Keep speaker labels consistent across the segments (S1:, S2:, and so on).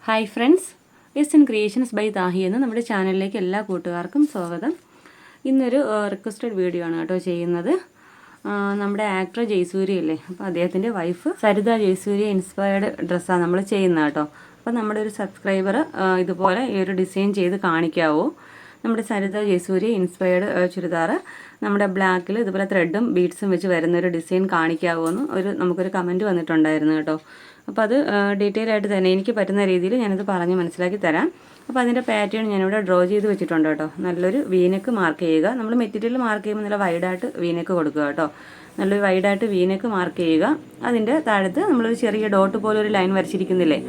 S1: Hi friends, S N creations by Thahi എന്ന നമ്മുടെ ചാനലിലേക്ക് എല്ലാ കൂട്ടുകാർക്കും സ്വാഗതം. ഇന്നൊരു റിക്വസ്റ്റഡ് വീഡിയോ ആണ് കേട്ടോ ചെയ്യുന്നത്. നമ്മുടെ ആക്ടർ ജയസൂര്യ ഇല്ലേ, അപ്പോൾ അദ്ദേഹത്തിൻ്റെ വൈഫ് സരിത ജയസൂര്യ ഇൻസ്പയർഡ് ഡ്രസ്സാണ് നമ്മൾ ചെയ്യുന്നത് കേട്ടോ. അപ്പോൾ നമ്മുടെ ഒരു സബ്സ്ക്രൈബർ ഇതുപോലെ ഈ ഒരു ഡിസൈൻ ചെയ്ത് കാണിക്കാവോ, നമ്മുടെ സരിത ജയസൂര്യ ഇൻസ്പയർഡ് ചുരിദാർ നമ്മുടെ ബ്ലാക്കിൽ ഇതുപോലെ ത്രെഡും ബീഡ്സും വെച്ച് വരുന്നൊരു ഡിസൈൻ കാണിക്കാവോ എന്ന് നമുക്കൊരു കമൻറ്റ് വന്നിട്ടുണ്ടായിരുന്നു കേട്ടോ. അപ്പോൾ അത് ഡീറ്റെയിൽ ആയിട്ട് തന്നെ എനിക്ക് പറ്റുന്ന രീതിയിൽ ഞാനത് പറഞ്ഞ് മനസ്സിലാക്കി തരാം. അപ്പോൾ അതിൻ്റെ പാറ്റേൺ ഞാനിവിടെ ഡ്രോ ചെയ്ത് വെച്ചിട്ടുണ്ട് കേട്ടോ. നല്ലൊരു വീനെക്ക് മാർക്ക് ചെയ്യുക. നമ്മൾ മെറ്റീരിയൽ മാർക്ക് ചെയ്യുമ്പോൾ നല്ല വൈഡായിട്ട് വീനെക്ക് കൊടുക്കുക കേട്ടോ. നല്ലൊരു വൈഡായിട്ട് വീനെക്ക് മാർക്ക് ചെയ്യുക. അതിൻ്റെ താഴത്ത് നമ്മളൊരു ചെറിയ ഡോട്ട് പോലെ ഒരു ലൈൻ വരച്ചിരിക്കുന്നില്ലേ,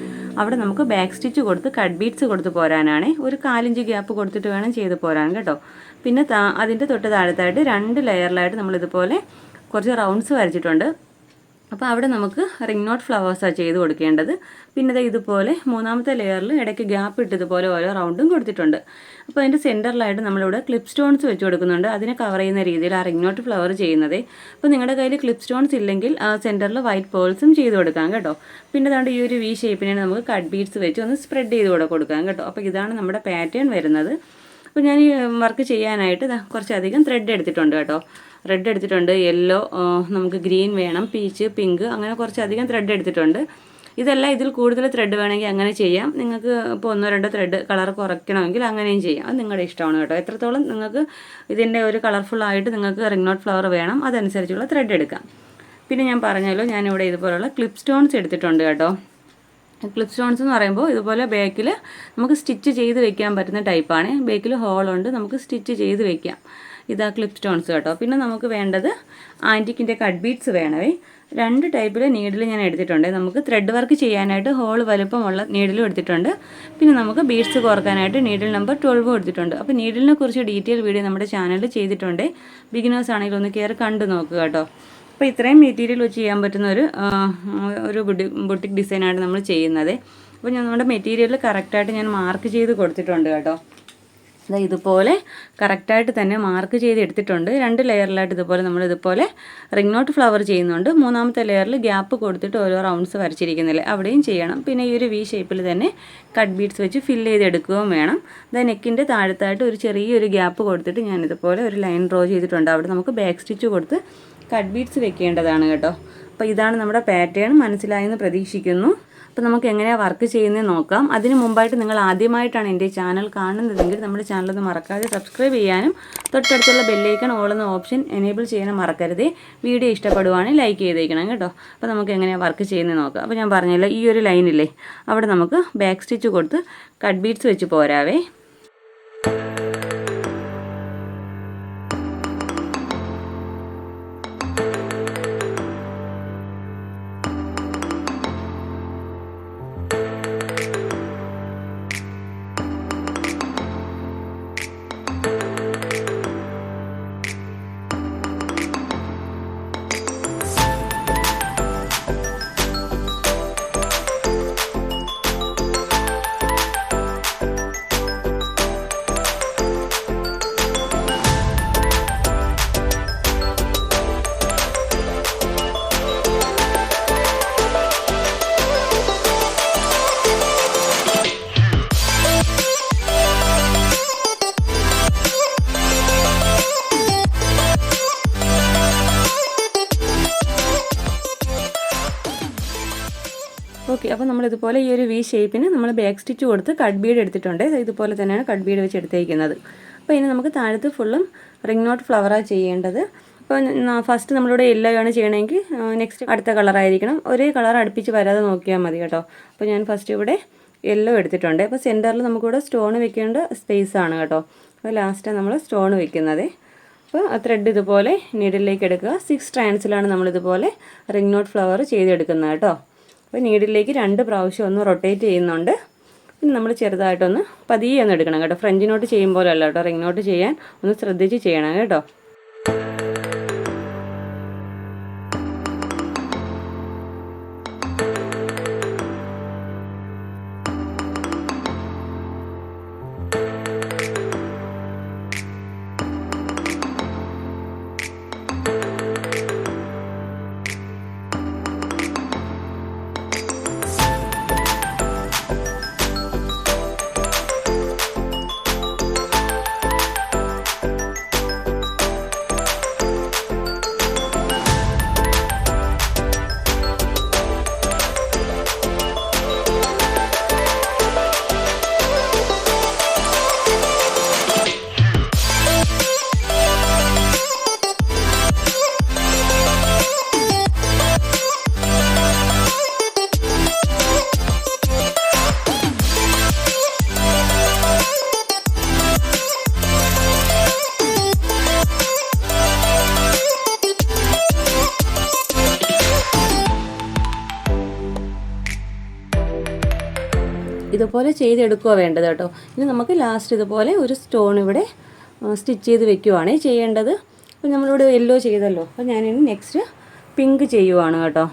S1: അവിടെ നമുക്ക് ബാക്ക് സ്റ്റിച്ച് കൊടുത്ത് കട്ട് ബീഡ്സ് കൊടുത്ത് പോരാനാണ്. ഒരു 4 ഇഞ്ച് ഗ്യാപ്പ് കൊടുത്തിട്ട് വേണം ചെയ്ത് പോരാൻ കേട്ടോ. പിന്നെ അതിൻ്റെ തൊട്ട് താഴത്തായിട്ട് 2 ലെയറിലായിട്ട് നമ്മളിതുപോലെ കുറച്ച് റൗണ്ട്സ് വരച്ചിട്ടുണ്ട്. അപ്പോൾ അവിടെ നമുക്ക് റിംഗ് നോട്ട് ഫ്ലവേഴ്സാണ് ചെയ്ത് കൊടുക്കേണ്ടത്. പിന്നെ ഇതുപോലെ 3ാമത്തെ ലെയറിൽ ഇടയ്ക്ക് ഗ്യാപ്പ് ഇട്ടതുപോലെ ഓരോ റൗണ്ടും കൊടുത്തിട്ടുണ്ട്. അപ്പോൾ അതിൻ്റെ സെൻറ്ററിലായിട്ട് നമ്മളിവിടെ ക്ലിപ്പ് സ്റ്റോൺസ് വെച്ച് കൊടുക്കുന്നുണ്ട്. അതിനെ കവർ ചെയ്യുന്ന രീതിയിൽ ആ റിംഗ് നോട്ട് ഫ്ലവർ ചെയ്യുന്നത്. അപ്പോൾ നിങ്ങളുടെ കയ്യിൽ ക്ലിപ്പ് സ്റ്റോൺസ് ഇല്ലെങ്കിൽ സെൻറ്ററിൽ വൈറ്റ് പേൾസും ചെയ്ത് കൊടുക്കാം കേട്ടോ. പിന്നെ അതുകൊണ്ട് ഈ ഒരു വി ഷേപ്പിനെ നമുക്ക് കട്ട് ബീഡ്സ് വെച്ച് ഒന്ന് സ്പ്രെഡ് ചെയ്ത് കൊടുക്കാം കേട്ടോ. അപ്പോൾ ഇതാണ് നമ്മുടെ പാറ്റേൺ വരുന്നത്. അപ്പോൾ ഞാൻ ഈ വർക്ക് ചെയ്യാനായിട്ട് കുറച്ചധികം ത്രെഡ് എടുത്തിട്ടുണ്ട് കേട്ടോ. റെഡ് എടുത്തിട്ടുണ്ട്, യെല്ലോ, നമുക്ക് ഗ്രീൻ വേണം, പീച്ച്, പിങ്ക്, അങ്ങനെ കുറച്ചധികം ത്രെഡ് എടുത്തിട്ടുണ്ട്. ഇതെല്ലാം ഇതിൽ കൂടുതൽ ത്രെഡ് വേണമെങ്കിൽ അങ്ങനെ ചെയ്യാം. നിങ്ങൾക്ക് ഇപ്പോൾ 1-2 ത്രെഡ് കളർ കുറയ്ക്കണമെങ്കിൽ അങ്ങനെയും ചെയ്യാം. അത് നിങ്ങളുടെ ഇഷ്ടമാണ് കേട്ടോ. എത്രത്തോളം നിങ്ങൾക്ക് ഇതിൻ്റെ ഒരു കളർഫുള്ളായിട്ട് നിങ്ങൾക്ക് റിംഗ് നോട്ട് ഫ്ലവർ വേണം അതനുസരിച്ചുള്ള ത്രെഡ് എടുക്കാം. പിന്നെ ഞാൻ പറഞ്ഞല്ലോ, ഞാനിവിടെ ഇതുപോലുള്ള ക്ലിപ്പ് സ്റ്റോൺസ് എടുത്തിട്ടുണ്ട് കേട്ടോ. ക്ലിപ്പ് സ്റ്റോൺസ് എന്ന് പറയുമ്പോൾ ഇതുപോലെ ബാക്കിൽ നമുക്ക് സ്റ്റിച്ച് ചെയ്ത് വെക്കാൻ പറ്റുന്ന ടൈപ്പാണ്. ബാക്കിൽ ഹോളുണ്ട്, നമുക്ക് സ്റ്റിച്ച് ചെയ്ത് വെക്കാം. ഇതാ ക്ലിപ്പ് സ്റ്റോൺസ് കേട്ടോ. പിന്നെ നമുക്ക് വേണ്ടത് ആൻറ്റിക്കിൻ്റെ കട്ട് ബീഡ്സ് വേണമേ. 2 ടൈപ്പിൽ നീഡിൽ ഞാൻ എടുത്തിട്ടുണ്ട്. നമുക്ക് ത്രെഡ് വർക്ക് ചെയ്യാനായിട്ട് ഹോൾ വലുപ്പമുള്ള നീഡിലും എടുത്തിട്ടുണ്ട്. പിന്നെ നമുക്ക് ബീഡ്സ് കോർക്കാനായിട്ട് നീഡിൽ നമ്പർ 12 എടുത്തിട്ടുണ്ട്. അപ്പോൾ നീഡിലിനെ കുറിച്ച് ഡീറ്റെയിൽ വീഡിയോ നമ്മുടെ ചാനലിൽ ചെയ്തിട്ടുണ്ട്. ബിഗിനേഴ്സ് ആണെങ്കിലും ഒന്ന് കയറി കണ്ടു നോക്കുക കേട്ടോ. അപ്പോൾ ഇത്രയും മെറ്റീരിയൽ വെച്ച് ചെയ്യാൻ പറ്റുന്ന ഒരു ബുട്ടിക് ഡിസൈനാണ് നമ്മൾ ചെയ്യുന്നത്. അപ്പോൾ നമ്മുടെ മെറ്റീരിയൽ കറക്റ്റായിട്ട് ഞാൻ മാർക്ക് ചെയ്ത് കൊടുത്തിട്ടുണ്ട് കേട്ടോ. ഇതുപോലെ കറക്റ്റായിട്ട് തന്നെ മാർക്ക് ചെയ്ത് എടുത്തിട്ടുണ്ട്. 2 ലെയറിലായിട്ട് ഇതുപോലെ നമ്മളിതുപോലെ റിംഗ് നോട്ട് ഫ്ലവർ ചെയ്യുന്നുണ്ട്. 3ാമത്തെ ലെയറിൽ ഗ്യാപ്പ് കൊടുത്തിട്ട് ഓരോ റൗണ്ട്സ് വരച്ചിരിക്കുന്നില്ലേ, അവിടെയും ചെയ്യണം. പിന്നെ ഈ ഒരു വി ഷേപ്പിൽ തന്നെ കട്ട് ബീഡ്സ് വെച്ച് ഫില്ല് ചെയ്തെടുക്കുകയും വേണം. നെക്കിൻ്റെ താഴത്തായിട്ട് ഒരു ചെറിയൊരു ഗ്യാപ്പ് കൊടുത്തിട്ട് ഞാനിതുപോലെ ഒരു ലൈൻ ഡ്രോ ചെയ്തിട്ടുണ്ട്. അവിടെ നമുക്ക് ബാക്ക് സ്റ്റിച്ച് കൊടുത്ത് കട്ട് ബീഡ്സ് വെക്കേണ്ടതാണ് കേട്ടോ. അപ്പോൾ ഇതാണ് നമ്മുടെ പാറ്റേൺ. മനസ്സിലായെന്ന് പ്രതീക്ഷിക്കുന്നു. അപ്പോൾ നമുക്ക് എങ്ങനെയാണ് വർക്ക് ചെയ്യുന്നത് നോക്കാം. അതിന് മുമ്പായിട്ട് നിങ്ങൾ ആദ്യമായിട്ടാണ് എൻ്റെ ചാനൽ കാണുന്നതെങ്കിൽ നമ്മുടെ ചാനലൊന്ന് മറക്കാതെ സബ്സ്ക്രൈബ് ചെയ്യാനും തൊട്ടടുത്തുള്ള ബെല്ലൈക്കൺ ഓൾ എന്ന ഓപ്ഷൻ എനേബിൾ ചെയ്യാനും മറക്കരുതേ. വീഡിയോ ഇഷ്ടപ്പെടുവാണെങ്കിൽ ലൈക്ക് ചെയ്തേക്കണം കേട്ടോ. അപ്പോൾ നമുക്ക് എങ്ങനെയാണ് വർക്ക് ചെയ്യുന്നത് നോക്കാം. അപ്പോൾ ഞാൻ പറഞ്ഞല്ലോ, ഈ ഒരു ലൈനില്ലേ, അവിടെ നമുക്ക് ബാക്ക് സ്റ്റിച്ച് കൊടുത്ത് കട്ട് ബീഡ്സ് വെച്ച് പോരാവേ. ഓക്കെ, അപ്പോൾ നമ്മളിതുപോലെ ഈ ഒരു വി ഷേപ്പിന് നമ്മൾ ബാക്ക് സ്റ്റിച്ച് കൊടുത്ത് കട്ട് ബീഡ് എടുത്തിട്ടുണ്ട്. ഇതുപോലെ തന്നെയാണ് കട്ട് ബീഡ് വെച്ച് എടുത്തേക്കുന്നത്. അപ്പോൾ ഇനി നമുക്ക് താഴത്ത് ഫുള്ളും റിംഗ് നോട്ട് ഫ്ലവറാണ് ചെയ്യേണ്ടത്. അപ്പോൾ ഫസ്റ്റ് നമ്മളിവിടെ യെല്ലോ ആണ് ചെയ്യണമെങ്കിൽ നെക്സ്റ്റ് അടുത്ത കളറായിരിക്കണം. ഒരേ കളർ അടുപ്പിച്ച് വരാതെ നോക്കിയാൽ മതി കേട്ടോ. അപ്പോൾ ഞാൻ ഫസ്റ്റ് ഇവിടെ യെല്ലോ എടുത്തിട്ടുണ്ട്. അപ്പോൾ സെൻറ്ററിൽ നമുക്കിവിടെ സ്റ്റോൺ വെക്കേണ്ട സ്പേസ് ആണ് കേട്ടോ. അപ്പോൾ ലാസ്റ്റ് നമ്മൾ സ്റ്റോൺ വെക്കുന്നത്. അപ്പോൾ ത്രെഡ് ഇതുപോലെ നീഡിലേക്ക് എടുക്കുക. 6 സ്ട്രാൻഡ്സിലാണ് നമ്മളിതുപോലെ റിംഗ് നോട്ട് ഫ്ലവർ ചെയ്തെടുക്കുന്നത് കേട്ടോ. അപ്പോൾ നീഡിലേക്ക് 2 പ്രാവശ്യം ഒന്ന് റൊട്ടേറ്റ് ചെയ്യുന്നുണ്ട്. പിന്നെ നമ്മൾ ചെറുതായിട്ടൊന്ന് പതിയെ ഒന്ന് എടുക്കണം കേട്ടോ. ഫ്രഞ്ച് നോട്ട് ചെയ്യുമ്പോൾ അല്ല കേട്ടോ, റിംഗ് നോട്ട് ചെയ്യാൻ ഒന്ന് ശ്രദ്ധിച്ച് ചെയ്യണം കേട്ടോ. ഇതുപോലെ ചെയ്തെടുക്കുക വേണ്ടത് കേട്ടോ. ഇനി നമുക്ക് ലാസ്റ്റ് ഇതുപോലെ ഒരു സ്റ്റോൺ ഇവിടെ സ്റ്റിച്ച് ചെയ്ത് വെക്കുകയാണ് ചെയ്യേണ്ടത്. അപ്പോൾ നമ്മളിവിടെ യെല്ലോ ചെയ്തല്ലോ, അപ്പോൾ ഞാനിനി നെക്സ്റ്റ് പിങ്ക് ചെയ്യുവാണ് കേട്ടോ.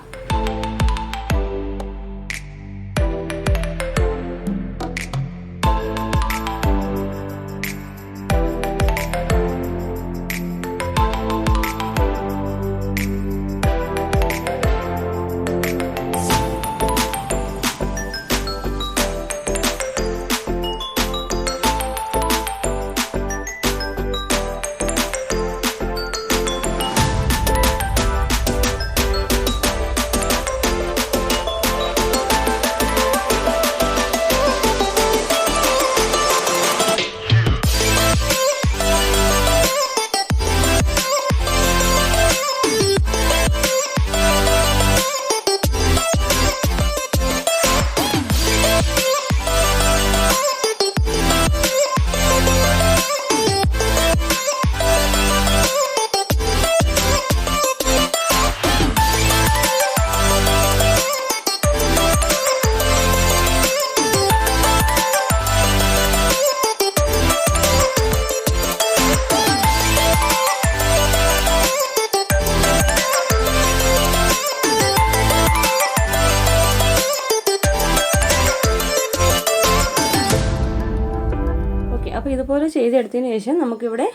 S1: അപ്പോൾ ഇതുപോലെ ചെയ്തെടുത്തതിന് ശേഷം നമുക്കിവിടെ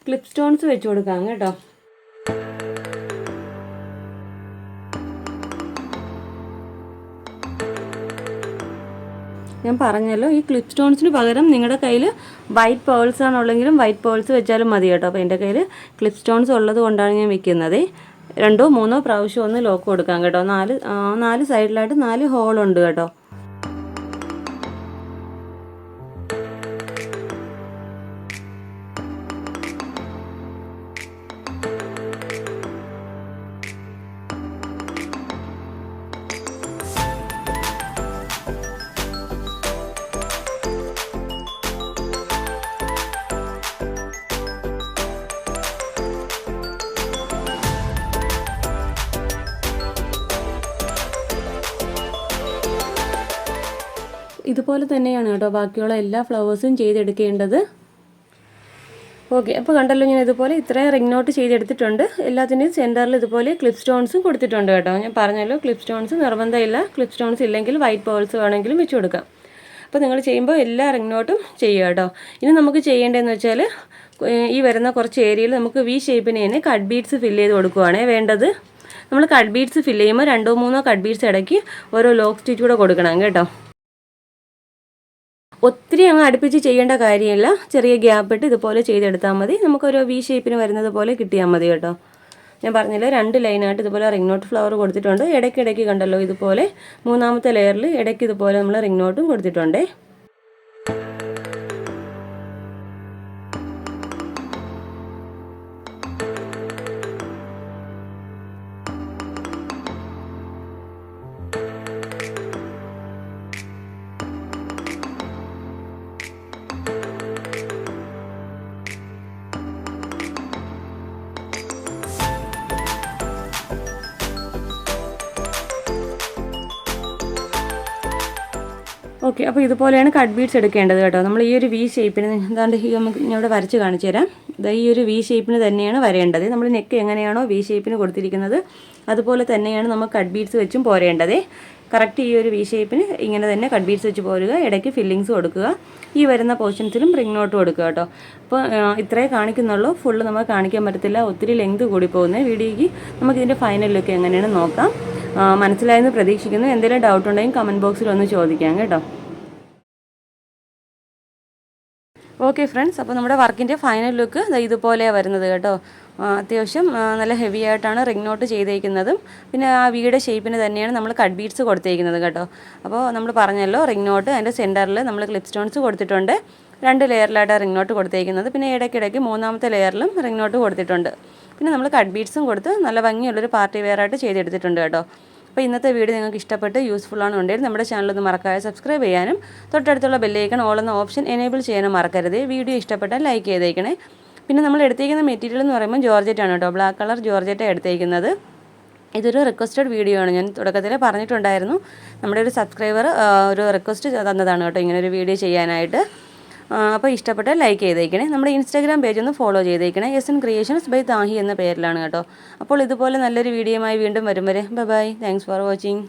S1: ക്ലിപ്പ് സ്റ്റോൺസ് വെച്ച് കൊടുക്കാം കേട്ടോ. ഞാൻ പറഞ്ഞല്ലോ, ഈ ക്ലിപ്പ് സ്റ്റോൺസിന് പകരം നിങ്ങളുടെ കയ്യിൽ വൈറ്റ് പേൾസ് ആണുള്ളെങ്കിലും വൈറ്റ് പേൾസ് വെച്ചാലും മതി കേട്ടോ. അപ്പോൾ എൻ്റെ കയ്യിൽ ക്ലിപ്പ് സ്റ്റോൺസ് ഉള്ളത് കൊണ്ടാണ് ഞാൻ വെക്കുന്നത്. 2 3 പ്രാവശ്യം ഒന്ന് ലോക്ക് കൊടുക്കാം കേട്ടോ. 4 സൈഡിലായിട്ട് 4 ഹോളുണ്ട് കേട്ടോ. ഇതുപോലെ തന്നെയാണ് കേട്ടോ ബാക്കിയുള്ള എല്ലാ ഫ്ലവേഴ്സും ചെയ്തെടുക്കേണ്ടത്. ഓക്കെ, അപ്പോൾ കണ്ടല്ലോ, ഞാൻ ഇതുപോലെ ഇത്രയും റിംഗ് നോട്ട് ചെയ്തെടുത്തിട്ടുണ്ട്. എല്ലാത്തിൻ്റെയും സെൻറ്ററിൽ ഇതുപോലെ ക്ലിപ്പ് സ്റ്റോൺസും കൊടുത്തിട്ടുണ്ട് കേട്ടോ. ഞാൻ പറഞ്ഞല്ലോ, ക്ലിപ്പ് സ്റ്റോൺസ് നിർബന്ധമില്ല. ക്ലിപ്പ് സ്റ്റോൺസ് ഇല്ലെങ്കിൽ വൈറ്റ് പേൾസ് വേണമെങ്കിലും വെച്ച് കൊടുക്കാം. അപ്പോൾ നിങ്ങൾ ചെയ്യുമ്പോൾ എല്ലാ റിംഗ് നോട്ടും ചെയ്യുക കേട്ടോ. ഇനി നമുക്ക് ചെയ്യേണ്ടതെന്ന് വെച്ചാൽ ഈ വരുന്ന കുറച്ച് ഏരിയയിൽ നമുക്ക് വി ഷേപ്പിന് തന്നെ കട്ട് ബീഡ്സ് ഫില്ല് ചെയ്ത് കൊടുക്കുകയാണേ വേണ്ടത്. നമ്മൾ കട്ട് ബീഡ്സ് ഫില്ല് ചെയ്യുമ്പോൾ 2 3 കട്ട് ബീഡ്സ് ഇടയ്ക്ക് ഓരോ ലോക്ക് സ്റ്റിച്ച് കൂടെ കൊടുക്കണം കേട്ടോ. ഒത്തിരി അങ്ങ് അടുപ്പിച്ച് ചെയ്യേണ്ട കാര്യമില്ല. ചെറിയ ഗ്യാപ്പ് ഇട്ട് ഇതുപോലെ ചെയ്തെടുത്താൽ മതി. നമുക്കൊരു വി ഷേപ്പിന് വരുന്നത് പോലെ കിട്ടിയാൽ മതി കേട്ടോ. ഞാൻ പറഞ്ഞില്ല, 2 ലൈനായിട്ട് ഇതുപോലെ റിംഗ് നോട്ട് ഫ്ലവർ കൊടുത്തിട്ടുണ്ട്. ഇടയ്ക്കിടയ്ക്ക് കണ്ടല്ലോ ഇതുപോലെ 3ാമത്തെ ലെയറിൽ ഇടയ്ക്ക് ഇതുപോലെ നമ്മൾ റിംഗ് നോട്ടും കൊടുത്തിട്ടുണ്ടേ. ഓക്കെ, അപ്പോൾ ഇതുപോലെയാണ് കട്ട് ബീഡ്സ് എടുക്കേണ്ടത് കേട്ടോ. നമ്മൾ ഈ ഒരു വി ഷേപ്പിന് എന്താണ്ട് നമുക്ക് ഞാൻ ഇവിടെ വരച്ച് കാണിച്ചു തരാം. ഈ ഒരു വി ഷേപ്പിന് തന്നെയാണ് വരേണ്ടത്. നമ്മൾ നെക്ക് എങ്ങനെയാണോ വി ഷേപ്പിന് കൊടുത്തിരിക്കുന്നത് അതുപോലെ തന്നെയാണ് നമ്മൾ കട്ട് ബീഡ്സ് വെച്ചും പോരേണ്ടത്. കറക്റ്റ് ഈ ഒരു വി ഷേപ്പിന് ഇങ്ങനെ തന്നെ കട്ട് ബീഡ്സ് വെച്ച് പോരുക. ഇടയ്ക്ക് ഫില്ലിങ്സ് കൊടുക്കുക. ഈ വരുന്ന പോർഷൻസിലും റിംഗ് നോട്ട് കൊടുക്കുക കേട്ടോ. അപ്പോൾ ഇത്രേ കാണിക്കുന്നുള്ളൂ, ഫുള്ള് നമുക്ക് കാണിക്കാൻ പറ്റത്തില്ല, ഒത്തിരി ലെങ്ത് കൂടി പോകുന്നത്. വീഡിയോയ്ക്ക് നമുക്കിതിൻ്റെ ഫൈനൽ ലുക്ക് എങ്ങനെയാണ് നോക്കാം. മനസ്സിലായെന്ന് പ്രതീക്ഷിക്കുന്നു. എന്തെങ്കിലും ഡൗട്ട് ഉണ്ടെങ്കിൽ കമൻറ്റ് ബോക്സിൽ ഒന്ന് ചോദിക്കാം കേട്ടോ. ഓക്കെ ഫ്രണ്ട്സ്, അപ്പോൾ നമ്മുടെ വർക്കിൻ്റെ ഫൈനൽ ലുക്ക് ഇതുപോലെയാണ് വരുന്നത് കേട്ടോ. അത്യാവശ്യം നല്ല ഹെവി ആയിട്ടാണ് റിംഗ് നോട്ട് ചെയ്തേക്കുന്നതും പിന്നെ ആ വീയുടെ ഷേപ്പിന് തന്നെയാണ് നമ്മൾ കട്ട് ബീഡ്സ് കൊടുത്തേക്കുന്നത് കേട്ടോ. അപ്പോൾ നമ്മൾ പറഞ്ഞല്ലോ, റിംഗ് നോട്ട് അതിൻ്റെ സെൻറ്ററിൽ നമ്മൾ ക്ലിപ്പ് സ്റ്റോൺസ് കൊടുത്തിട്ടുണ്ട്. 2 ലെയറിലായിട്ടാണ് റിംഗ് നോട്ട് കൊടുത്തേക്കുന്നത്. പിന്നെ ഇടയ്ക്കിടയ്ക്ക് 3ാമത്തെ ലെയറിലും റിംഗ് നോട്ട് കൊടുത്തിട്ടുണ്ട്. പിന്നെ നമ്മൾ കട്ട് ബീഡ്സും കൊടുത്ത് നല്ല ഭംഗിയുള്ളൊരു പാർട്ടി വെയർ ആയിട്ട് ചെയ്തെടുത്തിട്ടുണ്ട് കേട്ടോ. അപ്പോൾ ഇന്നത്തെ വീഡിയോ നിങ്ങൾക്ക് ഇഷ്ടപ്പെട്ട് യൂസ്ഫുൾ ആണെന്നുണ്ടെങ്കിൽ നമ്മുടെ ചാനലൊന്ന് മറക്കാതെ സബ്സ്ക്രൈബ് ചെയ്യാനും തൊട്ടടുത്തുള്ള ബെല്ലൈക്കൺ ഓൾ എന്ന ഓപ്ഷൻ എനേബിൾ ചെയ്യാനും മറക്കരുത്. വീഡിയോ ഇഷ്ടപ്പെട്ടാൽ ലൈക്ക് ചെയ്തേക്കണേ. പിന്നെ നമ്മൾ എടുത്തേക്കുന്ന മെറ്റീരിയൽ എന്ന് പറയുമ്പോൾ ജോർജറ്റ് ആണ് കേട്ടോ. ബ്ലാക്ക് കളർ ജോർജറ്റാണ് എടുത്തേക്കുന്നത്. ഇതൊരു റിക്വസ്റ്റഡ് വീഡിയോ ആണ്. ഞാൻ തുടക്കത്തിൽ പറഞ്ഞിട്ടുണ്ടായിരുന്നു, നമ്മുടെ ഒരു സബ്സ്ക്രൈബർ ഒരു റിക്വസ്റ്റ് തന്നതാണ് കേട്ടോ ഇങ്ങനൊരു വീഡിയോ ചെയ്യാനായിട്ട്. അപ്പോൾ ഇഷ്ടപ്പെട്ടാൽ ലൈക്ക് ചെയ്തേക്കണേ. നമ്മുടെ ഇൻസ്റ്റാഗ്രാം പേജ് ഒന്ന് ഫോളോ ചെയ്തേക്കണേ. SN ക്രിയേഷൻസ് ബൈ താഹി എന്ന പേരിലാണ് കേട്ടോ. അപ്പോൾ ഇതുപോലെ നല്ലൊരു വീഡിയോയുമായി വീണ്ടും വരും വരെ ബൈ. Thanks for watching.